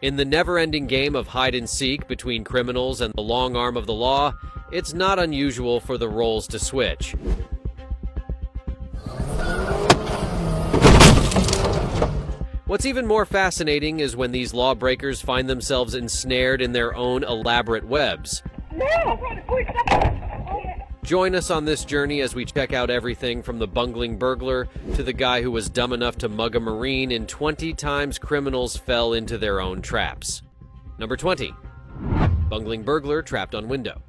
In the never-ending game of hide-and-seek between criminals and the long arm of the law, it's not unusual for the roles to switch. What's even more fascinating is when these lawbreakers find themselves ensnared in their own elaborate webs. Join us on this journey as we check out everything from the bungling burglar to the guy who was dumb enough to mug a Marine in 20 times criminals fell into their own traps. Number 20. Bungling burglar trapped on window.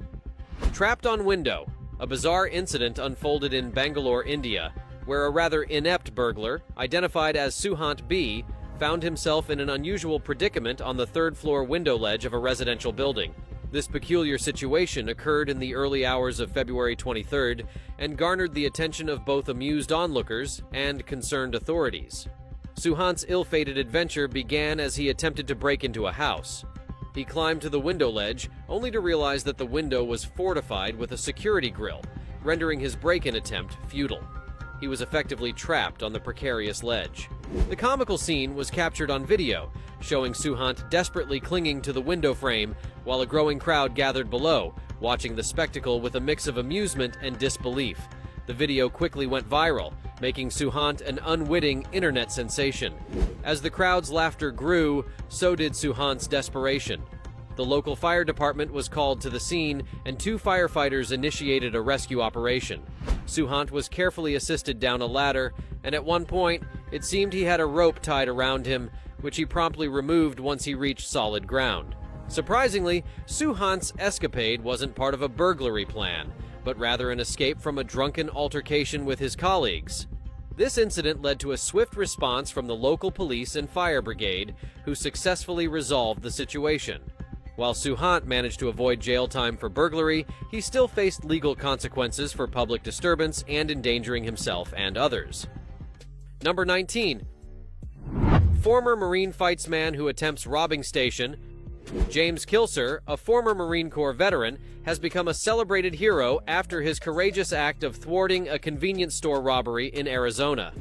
Trapped on window, a bizarre incident unfolded in Bangalore, India, where a rather inept burglar, identified as Suhant B., found himself in an unusual predicament on the third-floor window ledge of a residential building. This peculiar situation occurred in the early hours of February 23rd and garnered the attention of both amused onlookers and concerned authorities. Suhant's ill-fated adventure began as he attempted to break into a house. He climbed to the window ledge, only to realize that the window was fortified with a security grill, rendering his break-in attempt futile. He was effectively trapped on the precarious ledge. The comical scene was captured on video, showing Suhant desperately clinging to the window frame while a growing crowd gathered below, watching the spectacle with a mix of amusement and disbelief. The video quickly went viral, making Suhant an unwitting internet sensation. As the crowd's laughter grew, so did Suhant's desperation. The local fire department was called to the scene, and 2 firefighters initiated a rescue operation. Suhant was carefully assisted down a ladder, and at one point, it seemed he had a rope tied around him, which he promptly removed once he reached solid ground. Surprisingly, Suhant's escapade wasn't part of a burglary plan, but rather an escape from a drunken altercation with his colleagues. This incident led to a swift response from the local police and fire brigade, who successfully resolved the situation. While Suhant managed to avoid jail time for burglary, he still faced legal consequences for public disturbance and endangering himself and others. Number 19. Former Marine fights man who attempts robbing station. James Kilser, a former Marine Corps veteran, has become a celebrated hero after his courageous act of thwarting a convenience store robbery in Arizona.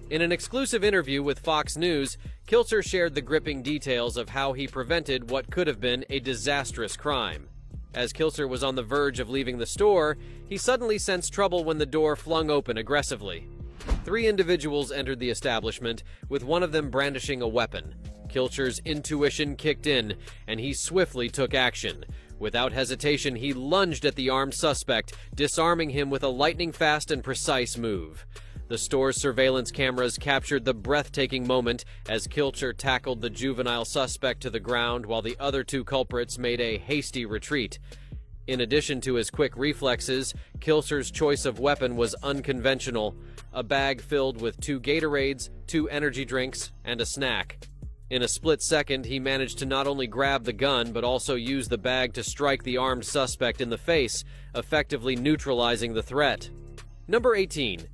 In an exclusive interview with Fox News, Kilser shared the gripping details of how he prevented what could have been a disastrous crime. As Kilser was on the verge of leaving the store, he suddenly sensed trouble when the door flung open aggressively. 3 individuals entered the establishment, with one of them brandishing a weapon. Kilser's intuition kicked in, and he swiftly took action. Without hesitation, he lunged at the armed suspect, disarming him with a lightning-fast and precise move. The store's surveillance cameras captured the breathtaking moment as Kilser tackled the juvenile suspect to the ground while the other 2 culprits made a hasty retreat. In addition to his quick reflexes, Kilser's choice of weapon was unconventional: a bag filled with 2 Gatorades, 2 energy drinks, and a snack. In a split second, he managed to not only grab the gun, but also use the bag to strike the armed suspect in the face, effectively neutralizing the threat. Number 18.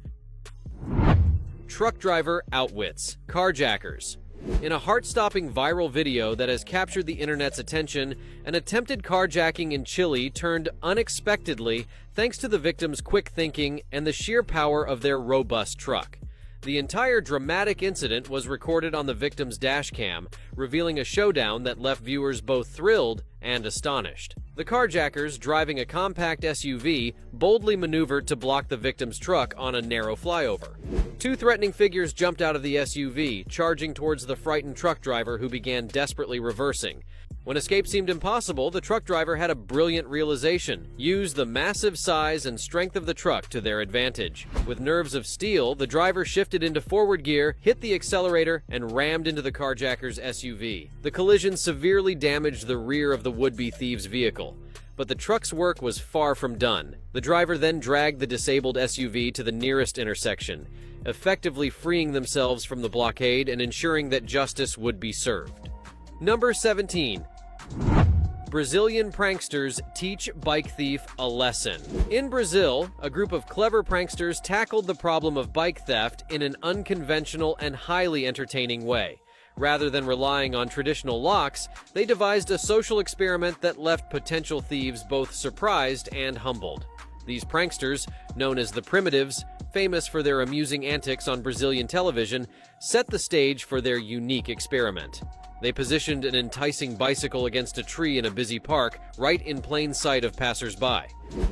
Truck driver outwits carjackers. In a heart-stopping viral video that has captured the internet's attention, an attempted carjacking in Chile turned unexpectedly thanks to the victim's quick thinking and the sheer power of their robust truck. The entire dramatic incident was recorded on the victim's dash cam, revealing a showdown that left viewers both thrilled and astonished. The carjackers, driving a compact SUV, boldly maneuvered to block the victim's truck on a narrow flyover. 2 threatening figures jumped out of the SUV, charging towards the frightened truck driver, who began desperately reversing. When escape seemed impossible, the truck driver had a brilliant realization: use the massive size and strength of the truck to their advantage. With nerves of steel, the driver shifted into forward gear, hit the accelerator, and rammed into the carjacker's SUV. The collision severely damaged the rear of the would-be thieves' vehicle. But the truck's work was far from done. The driver then dragged the disabled SUV to the nearest intersection, effectively freeing themselves from the blockade and ensuring that justice would be served. Number 17. Brazilian pranksters teach bike thief a lesson. In Brazil, a group of clever pranksters tackled the problem of bike theft in an unconventional and highly entertaining way. Rather than relying on traditional locks, they devised a social experiment that left potential thieves both surprised and humbled. These pranksters, known as the Primitives, famous for their amusing antics on Brazilian television, set the stage for their unique experiment. They positioned an enticing bicycle against a tree in a busy park, right in plain sight of passers-by.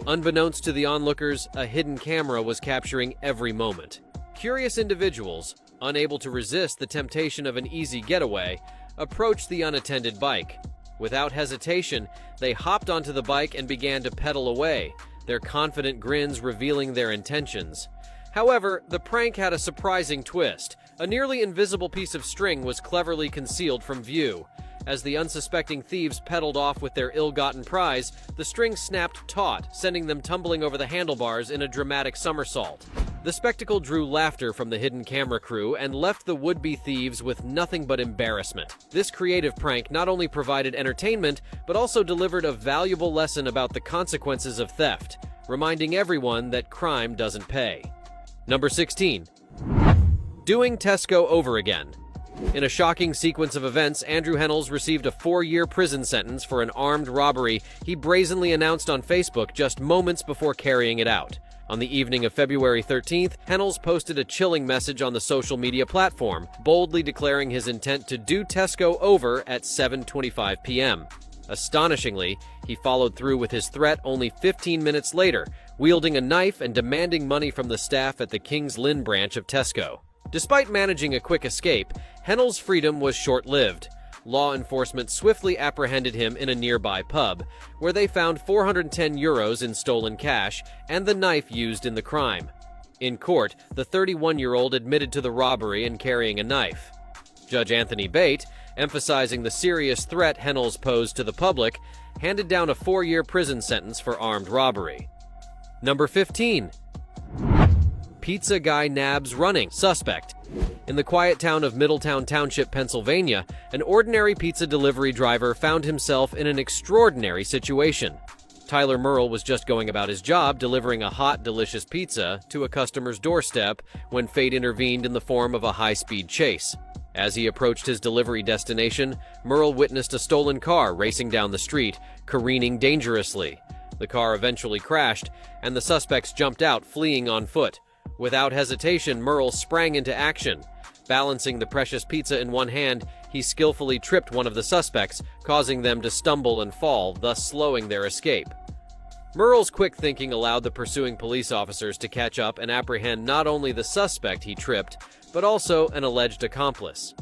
Unbeknownst to the onlookers, a hidden camera was capturing every moment. Curious individuals, unable to resist the temptation of an easy getaway, approached the unattended bike. Without hesitation, they hopped onto the bike and began to pedal away, their confident grins revealing their intentions. However, the prank had a surprising twist. A nearly invisible piece of string was cleverly concealed from view. As the unsuspecting thieves pedaled off with their ill-gotten prize, the string snapped taut, sending them tumbling over the handlebars in a dramatic somersault. The spectacle drew laughter from the hidden camera crew and left the would-be thieves with nothing but embarrassment. This creative prank not only provided entertainment, but also delivered a valuable lesson about the consequences of theft, reminding everyone that crime doesn't pay. Number 16. Doing Tesco over again. In a shocking sequence of events, Andrew Hennels received a 4-year prison sentence for an armed robbery he brazenly announced on Facebook just moments before carrying it out. On the evening of February 13th, Hennels posted a chilling message on the social media platform, boldly declaring his intent to do Tesco over at 7:25 p.m. Astonishingly, he followed through with his threat only 15 minutes later, wielding a knife and demanding money from the staff at the Kings Lynn branch of Tesco. Despite managing a quick escape, Hennels' freedom was short-lived. Law enforcement swiftly apprehended him in a nearby pub, where they found €410 in stolen cash and the knife used in the crime. In court, the 31-year-old admitted to the robbery and carrying a knife. Judge Anthony Bate, emphasizing the serious threat Hennels posed to the public, handed down a 4-year prison sentence for armed robbery. Number 15. Pizza guy nabs running suspect. In the quiet town of Middletown Township, Pennsylvania, an ordinary pizza delivery driver found himself in an extraordinary situation. Tyler Merle was just going about his job delivering a hot, delicious pizza to a customer's doorstep when fate intervened in the form of a high-speed chase. As he approached his delivery destination, Merle witnessed a stolen car racing down the street, careening dangerously. The car eventually crashed, and the suspects jumped out, fleeing on foot. Without hesitation, Merle sprang into action. Balancing the precious pizza in one hand, he skillfully tripped one of the suspects, causing them to stumble and fall, thus slowing their escape. Merle's quick thinking allowed the pursuing police officers to catch up and apprehend not only the suspect he tripped, but also an alleged accomplice.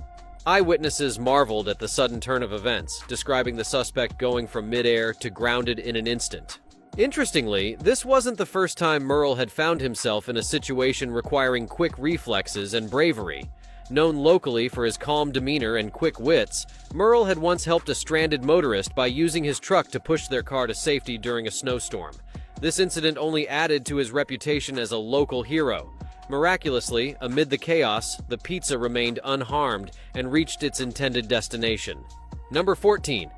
Eyewitnesses marveled at the sudden turn of events, describing the suspect going from midair to grounded in an instant. Interestingly, this wasn't the first time Merle had found himself in a situation requiring quick reflexes and bravery. Known locally for his calm demeanor and quick wits, Merle had once helped a stranded motorist by using his truck to push their car to safety during a snowstorm. This incident only added to his reputation as a local hero. Miraculously, amid the chaos, the pizza remained unharmed and reached its intended destination. Number 14.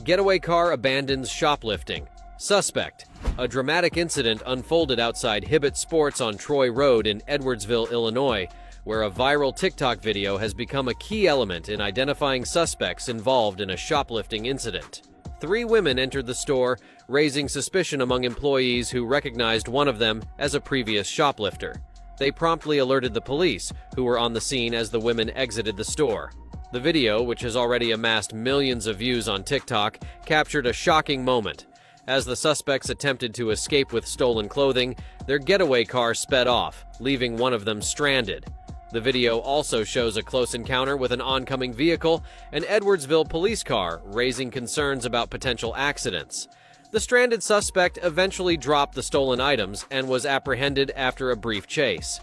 Getaway car abandons shoplifting. Suspect. A dramatic incident unfolded outside Hibbett Sports on Troy Road in Edwardsville, Illinois, where a viral TikTok video has become a key element in identifying suspects involved in a shoplifting incident. 3 women entered the store, raising suspicion among employees who recognized one of them as a previous shoplifter. They promptly alerted the police, who were on the scene as the women exited the store. The video, which has already amassed millions of views on TikTok, captured a shocking moment. As the suspects attempted to escape with stolen clothing, their getaway car sped off, leaving one of them stranded. The video also shows a close encounter with an oncoming vehicle, an Edwardsville police car, raising concerns about potential accidents. The stranded suspect eventually dropped the stolen items and was apprehended after a brief chase.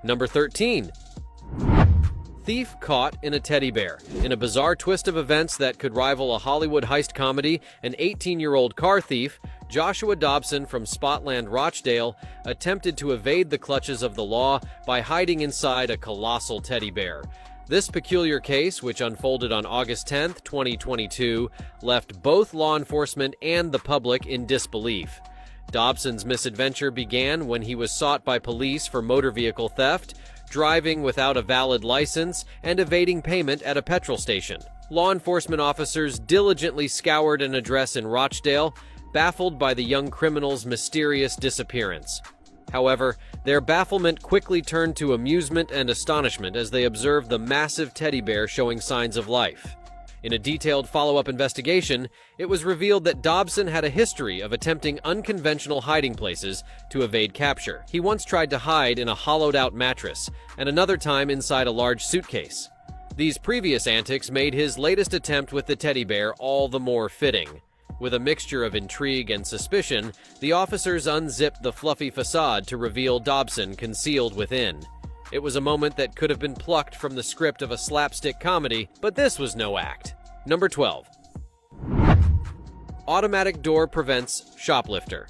Number 13. Thief caught in a teddy bear. In a bizarre twist of events that could rival a Hollywood heist comedy, an 18-year-old car thief, Joshua Dobson from Spotland, Rochdale, attempted to evade the clutches of the law by hiding inside a colossal teddy bear. This peculiar case, which unfolded on August 10, 2022, left both law enforcement and the public in disbelief. Dobson's misadventure began when he was sought by police for motor vehicle theft, driving without a valid license, and evading payment at a petrol station. Law enforcement officers diligently scoured an address in Rochdale, baffled by the young criminal's mysterious disappearance. However, their bafflement quickly turned to amusement and astonishment as they observed the massive teddy bear showing signs of life. In a detailed follow-up investigation, it was revealed that Dobson had a history of attempting unconventional hiding places to evade capture. He once tried to hide in a hollowed-out mattress, and another time inside a large suitcase. These previous antics made his latest attempt with the teddy bear all the more fitting. With a mixture of intrigue and suspicion, the officers unzipped the fluffy facade to reveal Dobson concealed within. It was a moment that could have been plucked from the script of a slapstick comedy, but this was no act. Number 12. Automatic door prevents shoplifter.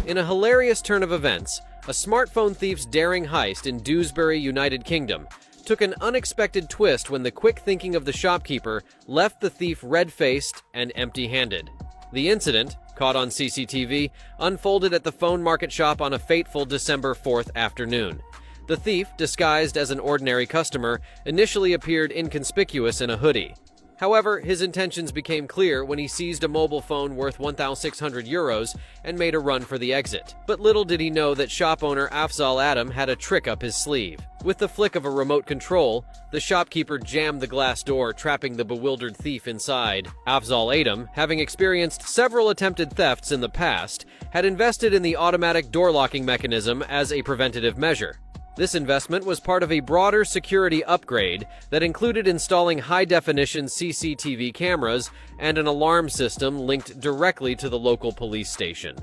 In a hilarious turn of events, a smartphone thief's daring heist in Dewsbury, United Kingdom, took an unexpected twist when the quick thinking of the shopkeeper left the thief red-faced and empty-handed. The incident, caught on CCTV, unfolded at the Phone Market shop on a fateful December 4th afternoon. The thief, disguised as an ordinary customer, initially appeared inconspicuous in a hoodie. However, his intentions became clear when he seized a mobile phone worth €1,600 and made a run for the exit. But little did he know that shop owner Afzal Adam had a trick up his sleeve. With the flick of a remote control, the shopkeeper jammed the glass door, trapping the bewildered thief inside. Afzal Adam, having experienced several attempted thefts in the past, had invested in the automatic door locking mechanism as a preventative measure. This investment was part of a broader security upgrade that included installing high-definition CCTV cameras and an alarm system linked directly to the local police station.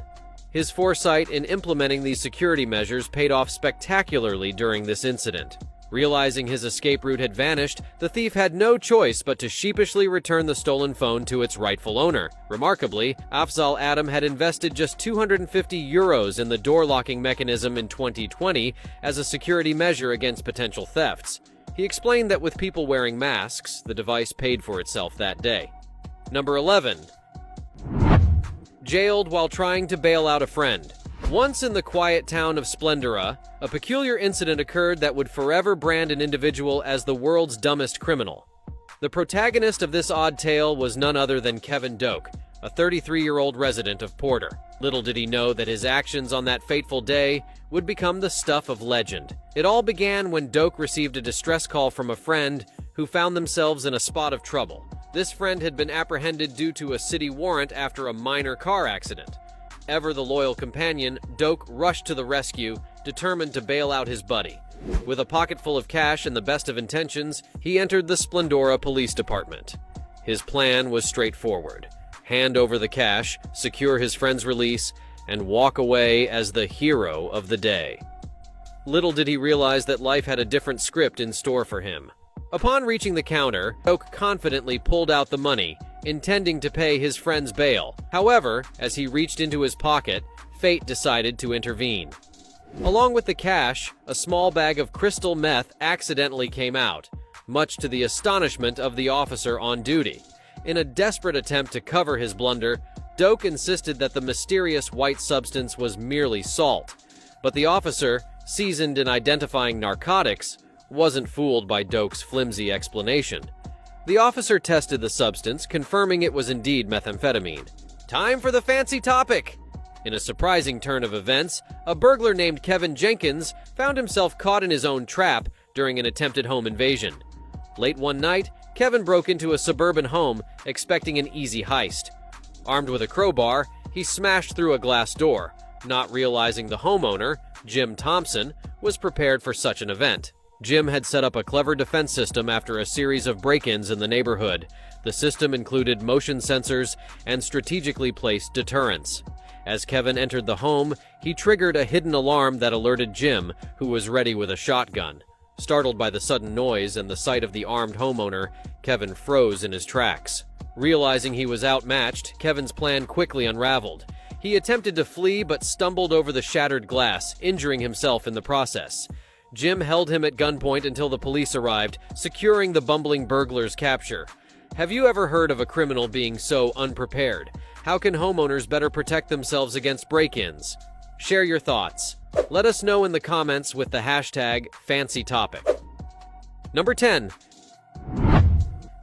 His foresight in implementing these security measures paid off spectacularly during this incident. Realizing his escape route had vanished, the thief had no choice but to sheepishly return the stolen phone to its rightful owner. Remarkably, Afzal Adam had invested just €250 in the door locking mechanism in 2020 as a security measure against potential thefts. He explained that with people wearing masks, the device paid for itself that day. Number 11. Jailed while trying to bail out a friend. Once in the quiet town of Splendora, a peculiar incident occurred that would forever brand an individual as the world's dumbest criminal. The protagonist of this odd tale was none other than Kevin Doak, a 33-year-old resident of Porter. Little did he know that his actions on that fateful day would become the stuff of legend. It all began when Doak received a distress call from a friend who found themselves in a spot of trouble. This friend had been apprehended due to a city warrant after a minor car accident. Ever the loyal companion, Doak rushed to the rescue, determined to bail out his buddy. With a pocket full of cash and the best of intentions, he entered the Splendora Police Department. His plan was straightforward: hand over the cash, secure his friend's release, and walk away as the hero of the day. Little did he realize that life had a different script in store for him. Upon reaching the counter, Doak confidently pulled out the money, intending to pay his friend's bail. However, as he reached into his pocket, fate decided to intervene. Along with the cash, a small bag of crystal meth accidentally came out, much to the astonishment of the officer on duty. In a desperate attempt to cover his blunder, Doak insisted that the mysterious white substance was merely salt. But the officer, seasoned in identifying narcotics, wasn't fooled by Doak's flimsy explanation. The officer tested the substance, confirming it was indeed methamphetamine. Time for the fancy topic! In a surprising turn of events, a burglar named Kevin Jenkins found himself caught in his own trap during an attempted home invasion. Late one night, Kevin broke into a suburban home, expecting an easy heist. Armed with a crowbar, he smashed through a glass door, not realizing the homeowner, Jim Thompson, was prepared for such an event. Jim had set up a clever defense system after a series of break-ins in the neighborhood. The system included motion sensors and strategically placed deterrents. As Kevin entered the home, he triggered a hidden alarm that alerted Jim, who was ready with a shotgun. Startled by the sudden noise and the sight of the armed homeowner, Kevin froze in his tracks. Realizing he was outmatched, Kevin's plan quickly unraveled. He attempted to flee but stumbled over the shattered glass, injuring himself in the process. Jim held him at gunpoint until the police arrived, securing the bumbling burglar's capture. Have you ever heard of a criminal being so unprepared? How can homeowners better protect themselves against break-ins? Share your thoughts. Let us know in the comments with the hashtag #FancyTopic. Number 10.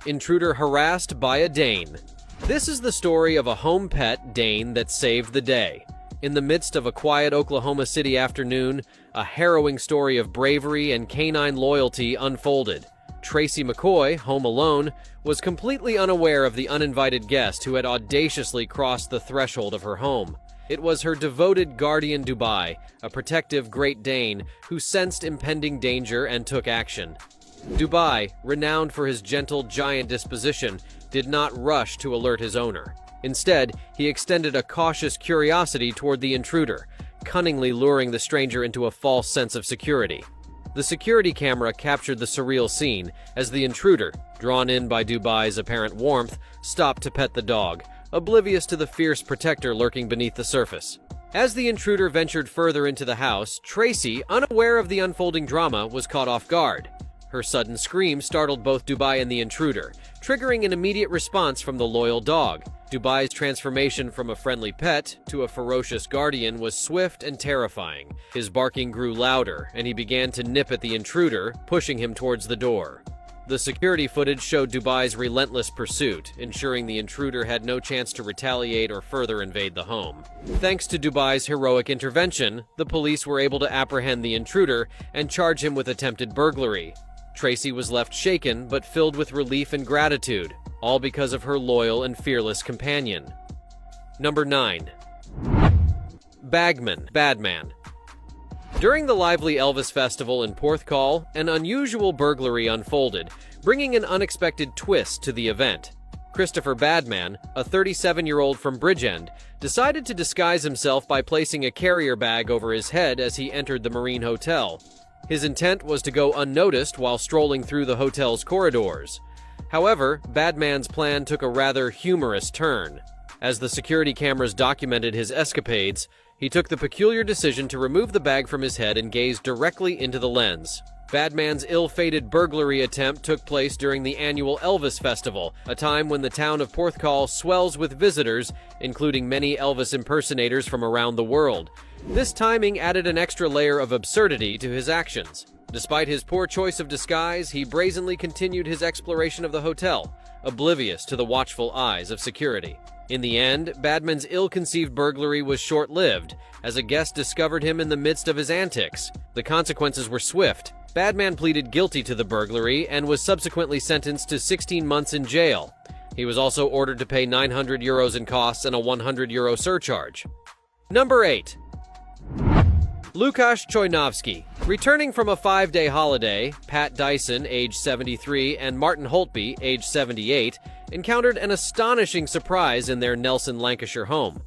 Intruder harassed by a Dane. This is the story of a home pet Dane that saved the day. In the midst of a quiet Oklahoma City afternoon, a harrowing story of bravery and canine loyalty unfolded. Tracy McCoy, home alone, was completely unaware of the uninvited guest who had audaciously crossed the threshold of her home. It was her devoted guardian Dubai, a protective Great Dane, who sensed impending danger and took action. Dubai, renowned for his gentle giant disposition, did not rush to alert his owner. Instead, he extended a cautious curiosity toward the intruder, cunningly luring the stranger into a false sense of security. The security camera captured the surreal scene as the intruder, drawn in by Dubai's apparent warmth, stopped to pet the dog, oblivious to the fierce protector lurking beneath the surface. As the intruder ventured further into the house, Tracy, unaware of the unfolding drama, was caught off guard. Her sudden scream startled both Dubai and the intruder, triggering an immediate response from the loyal dog. Dubai's transformation from a friendly pet to a ferocious guardian was swift and terrifying. His barking grew louder, and he began to nip at the intruder, pushing him towards the door. The security footage showed Dubai's relentless pursuit, ensuring the intruder had no chance to retaliate or further invade the home. Thanks to Dubai's heroic intervention, the police were able to apprehend the intruder and charge him with attempted burglary. Tracy was left shaken but filled with relief and gratitude, all because of her loyal and fearless companion. Number 9. Badman. During the lively Elvis Festival in Porthcawl, an unusual burglary unfolded, bringing an unexpected twist to the event. Christopher Badman, a 37-year-old from Bridgend, decided to disguise himself by placing a carrier bag over his head as he entered the Marine Hotel. His intent was to go unnoticed while strolling through the hotel's corridors. However, Badman's plan took a rather humorous turn. As the security cameras documented his escapades, he took the peculiar decision to remove the bag from his head and gaze directly into the lens. Badman's ill-fated burglary attempt took place during the annual Elvis Festival, a time when the town of Porthcawl swells with visitors, including many Elvis impersonators from around the world. This timing added an extra layer of absurdity to his actions. Despite his poor choice of disguise, he brazenly continued his exploration of the hotel, oblivious to the watchful eyes of security. In the end, Badman's ill-conceived burglary was short-lived, as a guest discovered him in the midst of his antics. The consequences were swift. Badman pleaded guilty to the burglary and was subsequently sentenced to 16 months in jail. He was also ordered to pay €900 in costs and a €100 surcharge. Number 8. Lukasz Chojnowski. Returning from a 5-day holiday, Pat Dyson, age 73, and Martin Holtby, age 78, encountered an astonishing surprise in their Nelson, Lancashire home.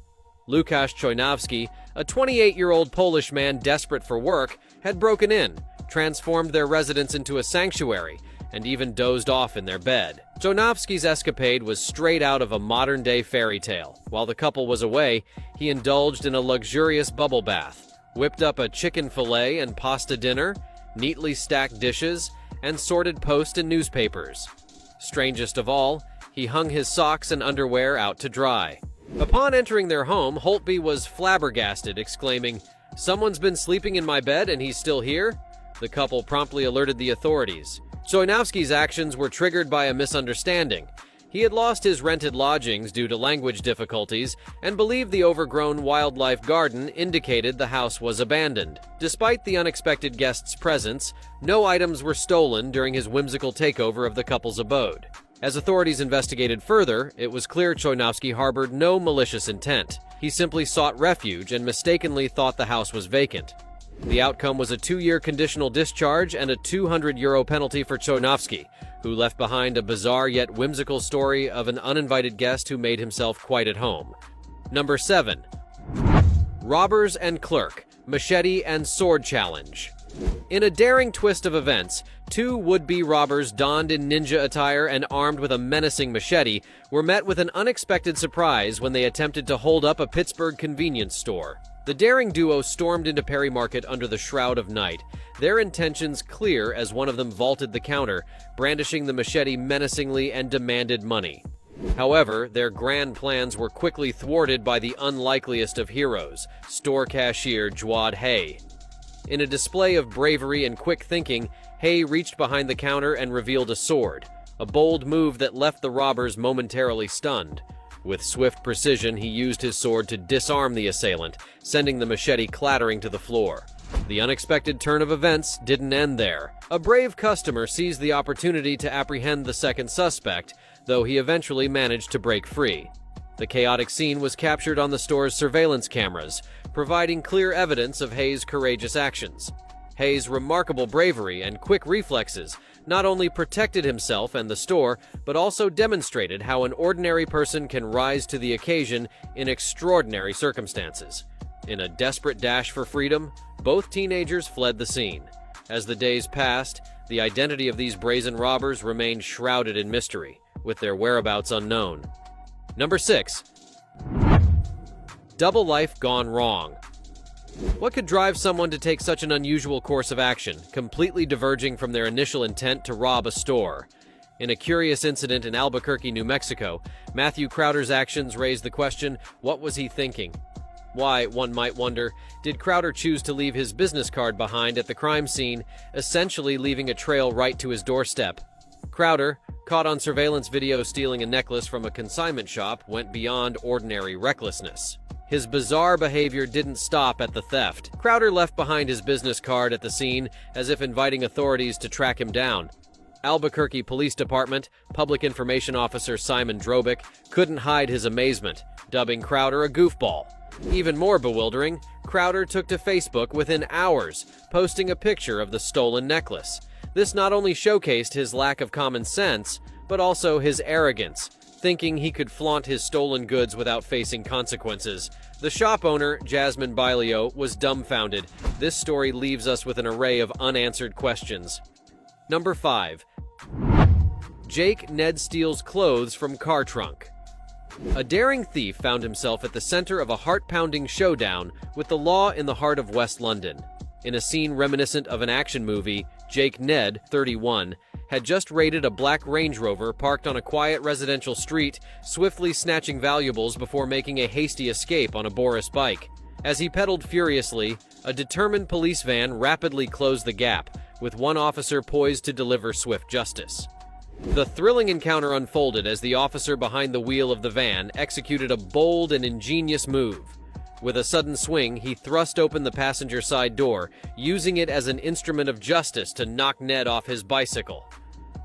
Lukasz Chojnowski, a 28-year-old Polish man desperate for work, had broken in, transformed their residence into a sanctuary, and even dozed off in their bed. Chojnowski's escapade was straight out of a modern-day fairy tale. While the couple was away, he indulged in a luxurious bubble bath, whipped up a chicken fillet and pasta dinner, neatly stacked dishes, and sorted post and newspapers. Strangest of all, he hung his socks and underwear out to dry. Upon entering their home, Holtby was flabbergasted, exclaiming, "Someone's been sleeping in my bed and he's still here?" The couple promptly alerted the authorities. Chojnowski's actions were triggered by a misunderstanding. He had lost his rented lodgings due to language difficulties and believed the overgrown wildlife garden indicated the house was abandoned. Despite the unexpected guest's presence, no items were stolen during his whimsical takeover of the couple's abode. As authorities investigated further, it was clear Chojnowski harbored no malicious intent. He simply sought refuge and mistakenly thought the house was vacant. The outcome was a 2-year conditional discharge and a €200 penalty for Chojnowski, who left behind a bizarre yet whimsical story of an uninvited guest who made himself quite at home. Number 7. Robbers and Clerk, Machete and Sword Challenge. In a daring twist of events, 2 would-be robbers donned in ninja attire and armed with a menacing machete were met with an unexpected surprise when they attempted to hold up a Pittsburgh convenience store. The daring duo stormed into Perry Market under the shroud of night, their intentions clear as one of them vaulted the counter, brandishing the machete menacingly and demanded money. However, their grand plans were quickly thwarted by the unlikeliest of heroes, store cashier Jawad Hay. In a display of bravery and quick thinking, Hay reached behind the counter and revealed a sword, a bold move that left the robbers momentarily stunned. With swift precision, he used his sword to disarm the assailant, sending the machete clattering to the floor. The unexpected turn of events didn't end there. A brave customer seized the opportunity to apprehend the second suspect, though he eventually managed to break free. The chaotic scene was captured on the store's surveillance cameras, providing clear evidence of Hayes' courageous actions. Hayes' remarkable bravery and quick reflexes not only protected himself and the store, but also demonstrated how an ordinary person can rise to the occasion in extraordinary circumstances. In a desperate dash for freedom, both teenagers fled the scene. As the days passed, the identity of these brazen robbers remained shrouded in mystery, with their whereabouts unknown. Number 6. Double life gone wrong. What could drive someone to take such an unusual course of action, completely diverging from their initial intent to rob a store? In a curious incident in Albuquerque, New Mexico, Matthew Crowder's actions raised the question, what was he thinking? Why, one might wonder, did Crowder choose to leave his business card behind at the crime scene, essentially leaving a trail right to his doorstep? Crowder, caught on surveillance video stealing a necklace from a consignment shop, went beyond ordinary recklessness. His bizarre behavior didn't stop at the theft. Crowder left behind his business card at the scene, as if inviting authorities to track him down. Albuquerque Police Department Public Information Officer Simon Drobick couldn't hide his amazement, dubbing Crowder a goofball. Even more bewildering, Crowder took to Facebook within hours, posting a picture of the stolen necklace. This not only showcased his lack of common sense, but also his arrogance, thinking he could flaunt his stolen goods without facing consequences. The shop owner, Jasmine Bailio, was dumbfounded. This story leaves us with an array of unanswered questions. Number 5. Jake Ned steals clothes from car trunk. A daring thief found himself at the center of a heart-pounding showdown with the law in the heart of West London. In a scene reminiscent of an action movie, Jake Ned, 31, had just raided a black Range Rover parked on a quiet residential street, swiftly snatching valuables before making a hasty escape on a Boris bike. As he pedaled furiously, a determined police van rapidly closed the gap, with one officer poised to deliver swift justice. The thrilling encounter unfolded as the officer behind the wheel of the van executed a bold and ingenious move. With a sudden swing, he thrust open the passenger side door, using it as an instrument of justice to knock Ned off his bicycle.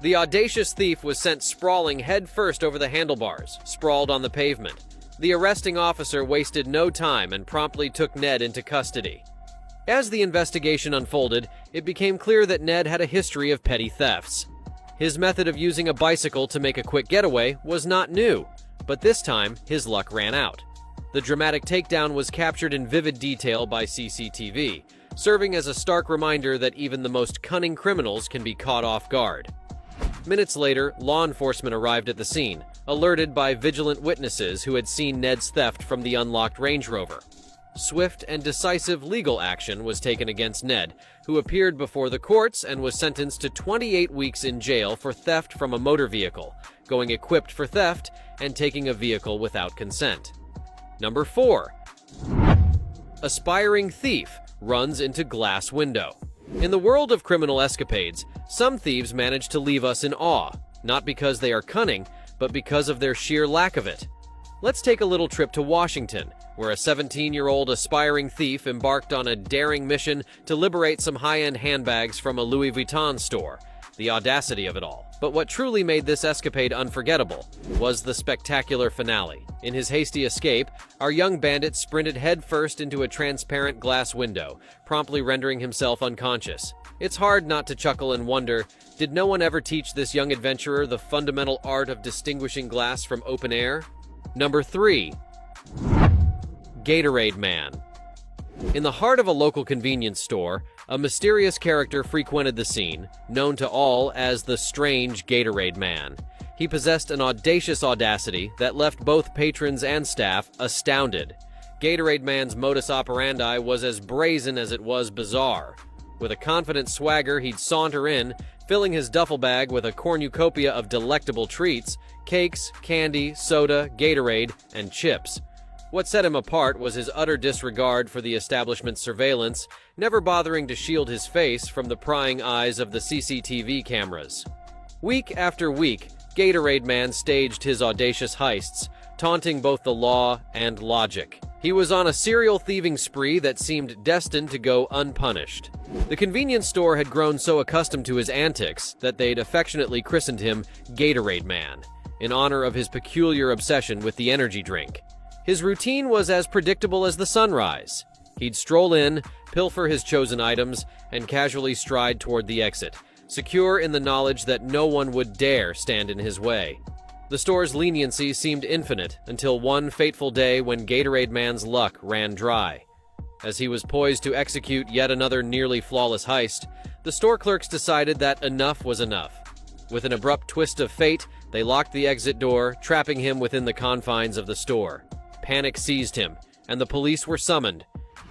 The audacious thief was sent sprawling headfirst over the handlebars, sprawled on the pavement. The arresting officer wasted no time and promptly took Ned into custody. As the investigation unfolded, it became clear that Ned had a history of petty thefts. His method of using a bicycle to make a quick getaway was not new, but this time his luck ran out. The dramatic takedown was captured in vivid detail by CCTV, serving as a stark reminder that even the most cunning criminals can be caught off guard. Minutes later, law enforcement arrived at the scene, alerted by vigilant witnesses who had seen Ned's theft from the unlocked Range Rover. Swift and decisive legal action was taken against Ned, who appeared before the courts and was sentenced to 28 weeks in jail for theft from a motor vehicle, going equipped for theft, and taking a vehicle without consent. Number 4. Aspiring thief runs into glass window. In the world of criminal escapades, some thieves manage to leave us in awe, not because they are cunning, but because of their sheer lack of it. Let's take a little trip to Washington, where a 17-year-old aspiring thief embarked on a daring mission to liberate some high-end handbags from a Louis Vuitton store. The audacity of it all. But what truly made this escapade unforgettable was the spectacular finale. In his hasty escape, our young bandit sprinted headfirst into a transparent glass window, promptly rendering himself unconscious. It's hard not to chuckle and wonder, did no one ever teach this young adventurer the fundamental art of distinguishing glass from open air? Number 3. Gatorade Man. In the heart of a local convenience store, a mysterious character frequented the scene, known to all as the Strange Gatorade Man. He possessed an audacious audacity that left both patrons and staff astounded. Gatorade Man's modus operandi was as brazen as it was bizarre. With a confident swagger, he'd saunter in, filling his duffel bag with a cornucopia of delectable treats, cakes, candy, soda, Gatorade, and chips. What set him apart was his utter disregard for the establishment's surveillance, never bothering to shield his face from the prying eyes of the CCTV cameras. Week after week, Gatorade Man staged his audacious heists, taunting both the law and logic. He was on a serial thieving spree that seemed destined to go unpunished. The convenience store had grown so accustomed to his antics that they'd affectionately christened him Gatorade Man, in honor of his peculiar obsession with the energy drink. His routine was as predictable as the sunrise. He'd stroll in, pilfer his chosen items, and casually stride toward the exit, secure in the knowledge that no one would dare stand in his way. The store's leniency seemed infinite until one fateful day when Gatorade Man's luck ran dry. As he was poised to execute yet another nearly flawless heist, the store clerks decided that enough was enough. With an abrupt twist of fate, they locked the exit door, trapping him within the confines of the store. Panic seized him, and the police were summoned.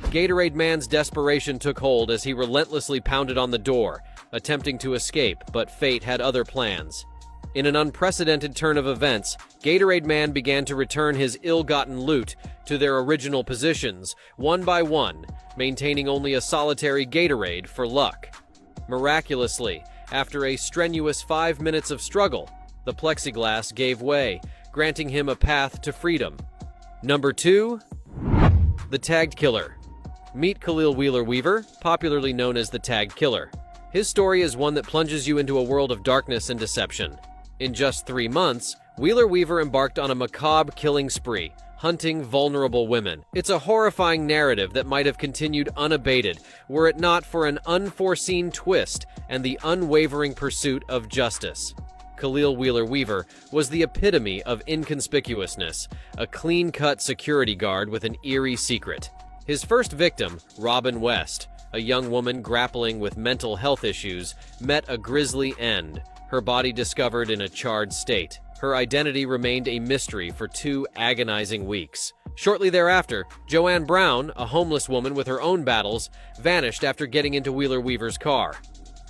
Gatorade Man's desperation took hold as he relentlessly pounded on the door, attempting to escape, but fate had other plans. In an unprecedented turn of events, Gatorade Man began to return his ill-gotten loot to their original positions, one by one, maintaining only a solitary Gatorade for luck. Miraculously, after a strenuous 5 minutes of struggle, the plexiglass gave way, granting him a path to freedom. Number 2. The Tagged Killer. Meet Khalil Wheeler Weaver, popularly known as the Tagged Killer. His story is one that plunges you into a world of darkness and deception. In just 3 months, Wheeler Weaver embarked on a macabre killing spree, hunting vulnerable women. It's a horrifying narrative that might have continued unabated were it not for an unforeseen twist and the unwavering pursuit of justice. Khalil Wheeler Weaver was the epitome of inconspicuousness, a clean-cut security guard with an eerie secret. His first victim, Robin West, a young woman grappling with mental health issues, met a grisly end, her body discovered in a charred state. Her identity remained a mystery for 2 agonizing weeks. Shortly thereafter, Joanne Brown, a homeless woman with her own battles, vanished after getting into Wheeler Weaver's car.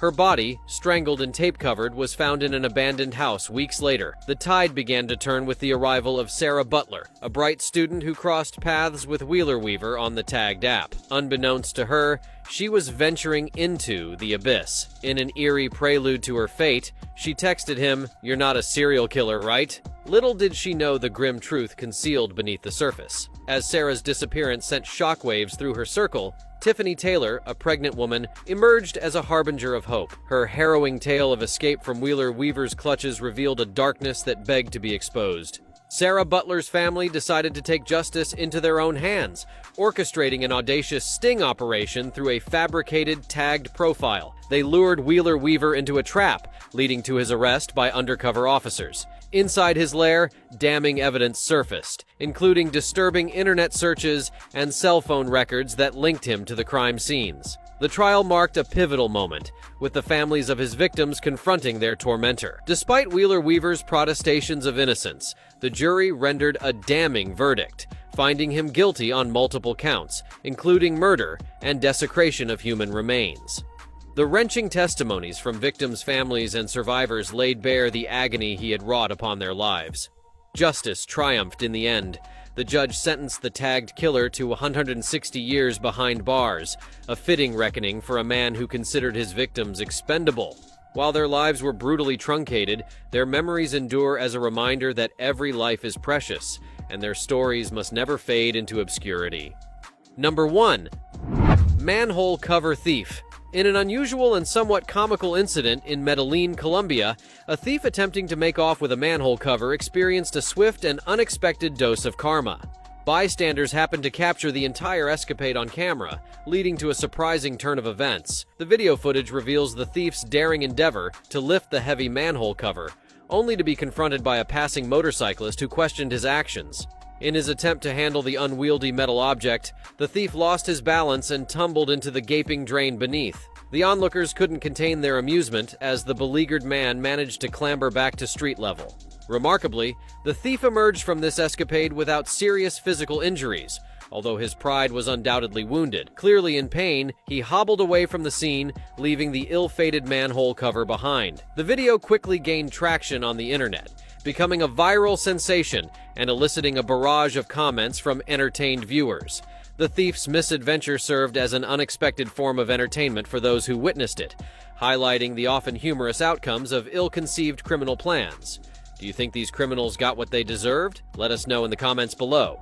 Her body, strangled and tape-covered, was found in an abandoned house weeks later. The tide began to turn with the arrival of Sarah Butler, a bright student who crossed paths with Wheeler Weaver on the Tagged app. Unbeknownst to her, she was venturing into the abyss. In an eerie prelude to her fate, she texted him, "You're not a serial killer, right?" Little did she know the grim truth concealed beneath the surface. As Sarah's disappearance sent shockwaves through her circle, Tiffany Taylor, a pregnant woman, emerged as a harbinger of hope. Her harrowing tale of escape from Wheeler Weaver's clutches revealed a darkness that begged to be exposed. Sarah Butler's family decided to take justice into their own hands, orchestrating an audacious sting operation through a fabricated, tagged profile. They lured Wheeler Weaver into a trap, leading to his arrest by undercover officers. Inside his lair, damning evidence surfaced, including disturbing internet searches and cell phone records that linked him to the crime scenes. The trial marked a pivotal moment, with the families of his victims confronting their tormentor. Despite Wheeler Weaver's protestations of innocence, the jury rendered a damning verdict, finding him guilty on multiple counts, including murder and desecration of human remains. The wrenching testimonies from victims' families and survivors laid bare the agony he had wrought upon their lives. Justice triumphed in the end. The judge sentenced the Tagged Killer to 160 years behind bars, a fitting reckoning for a man who considered his victims expendable. While their lives were brutally truncated, their memories endure as a reminder that every life is precious, and their stories must never fade into obscurity. Number 1. Manhole Cover Thief. In an unusual and somewhat comical incident in Medellin, Colombia, a thief attempting to make off with a manhole cover experienced a swift and unexpected dose of karma. Bystanders happened to capture the entire escapade on camera, leading to a surprising turn of events. The video footage reveals the thief's daring endeavor to lift the heavy manhole cover, only to be confronted by a passing motorcyclist who questioned his actions. In his attempt to handle the unwieldy metal object, the thief lost his balance and tumbled into the gaping drain beneath. The onlookers couldn't contain their amusement as the beleaguered man managed to clamber back to street level. Remarkably, the thief emerged from this escapade without serious physical injuries. Although his pride was undoubtedly wounded. Clearly in pain, he hobbled away from the scene, leaving the ill-fated manhole cover behind. The video quickly gained traction on the internet, becoming a viral sensation and eliciting a barrage of comments from entertained viewers. The thief's misadventure served as an unexpected form of entertainment for those who witnessed it, highlighting the often humorous outcomes of ill-conceived criminal plans. Do you think these criminals got what they deserved? Let us know in the comments below.